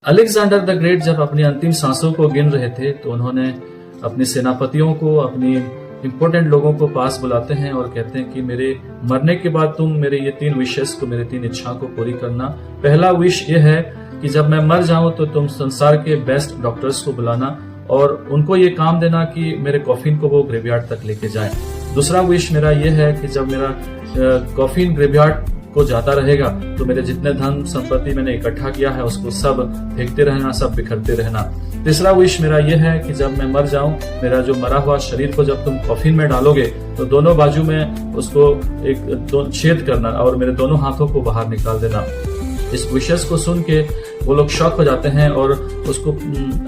Alexander the great जब अपनी अंतिम सांसों को गिन रहे थे तो उन्होंने अपने सेनापतियों को, अपनी इंपॉर्टेंट लोगों को पास बुलाते हैं और कहते हैं कि मेरे मरने के बाद तुम मेरे ये 3 विशेस को, मेरे 3 इच्छाओं को पूरी करना। पहला विश ये है कि जब मैं मर जाऊं तो तुम संसार के बेस्ट डॉक्टर्स को बुलाना और उनको ये काम देना कि मेरे कॉफिन को वो ग्रेवयार्ड तक लेके जाएं। दूसरा विश मेरा ये है कि जब मेरा कॉफिन ग्रेवयार्ड को जाता रहेगा तो मेरे जितने धन संपत्ति मैंने इकट्ठा किया है उसको सब फेंकते रहना, सब बिखरते रहना। तीसरा विश मेरा यह है कि जब मैं मर जाऊं, मेरा जो मरा हुआ शरीर को जब तुम कॉफिन में डालोगे तो दोनों बाजू में उसको एक छेद करना और मेरे दोनों हाथों को बाहर निकाल देना। इस विशेष को सुन के वो लोग शॉक हो जाते हैं और उसको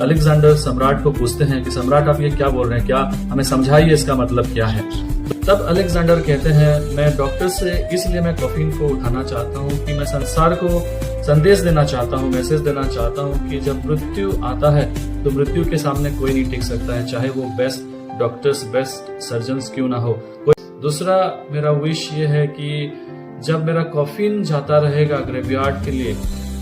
अलेक्जेंडर सम्राट को पूछते हैं कि सम्राट आप ये क्या बोल रहे हैं, क्या हमें समझाइए इसका मतलब क्या है। तब अलेक्जेंडर कहते हैं मैं डॉक्टर से इसलिए मैं कॉफिन को उठाना चाहता हूँ कि मैं संसार को संदेश देना चाहता हूँ, मैसेज देना चाहता हूँ कि जब मृत्यु आता है तो मृत्यु के सामने कोई नहीं टिक सकता है, चाहे वो बेस्ट डॉक्टर्स, बेस्ट सर्जन्स क्यों ना हो। दूसरा मेरा विश ये है कि जब मेरा कॉफिन जाता रहेगा ग्रेवयार्ड के लिए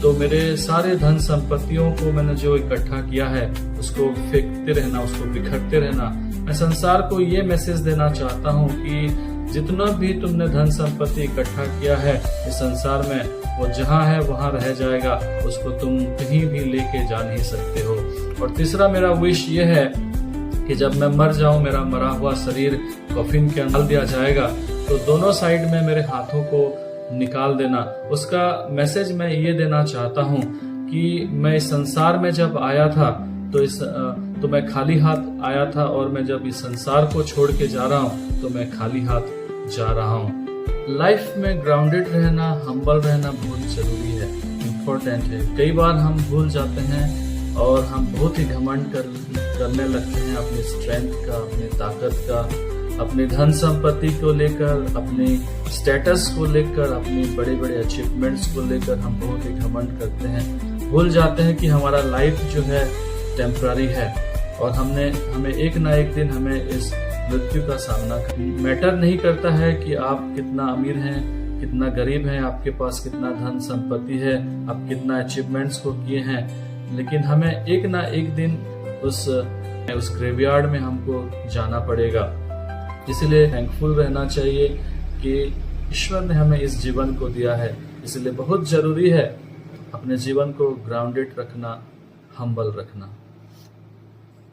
तो मेरे सारे धन संपत्तियों को मैंने जो इकट्ठा किया है उसको फेंकते रहना, उसको बिखरते रहना। मैं संसार को ये मैसेज देना चाहता हूँ कि जितना भी तुमने धन संपत्ति इकट्ठा किया है इस संसार में, वो जहाँ है वहाँ रह जाएगा, उसको तुम कहीं भी लेके जा नहीं सकते हो। और तीसरा मेरा विश ये है कि जब मैं मर जाऊं, मेरा मरा हुआ शरीर कॉफिन के अंदर दिया जाएगा तो दोनों साइड में मेरे हाथों को निकाल देना। उसका मैसेज मैं ये देना चाहता हूँ कि मैं इस संसार में जब आया था तो मैं खाली हाथ आया था और मैं जब इस संसार को छोड़ के जा रहा हूँ तो मैं खाली हाथ जा रहा हूँ। लाइफ में ग्राउंडेड रहना, हम्बल रहना बहुत जरूरी है, इम्पोर्टेंट है। कई बार हम भूल जाते हैं और हम बहुत ही घमंड करने लगते हैं अपनी स्ट्रेंथ का, अपनी ताकत का, अपने धन संपत्ति को लेकर, अपने स्टेटस को लेकर, अपनी बड़े बड़े अचीवमेंट्स को लेकर हम बहुत ही घमंड करते हैं। भूल जाते हैं कि हमारा लाइफ जो है टेम्पररी है और हमें एक ना एक दिन हमें इस मृत्यु का सामना करना। मैटर नहीं करता है कि आप कितना अमीर हैं, कितना गरीब हैं, आपके पास कितना धन संपत्ति है, आप कितना अचीवमेंट्स को किए हैं, लेकिन हमें एक ना एक दिन उस ग्रेवयार्ड में हमको जाना पड़ेगा। इसलिए थैंकफुल रहना चाहिए कि ईश्वर ने हमें इस जीवन को दिया है। इसलिए बहुत जरूरी है अपने जीवन को ग्राउंडेड रखना, हम्बल रखना।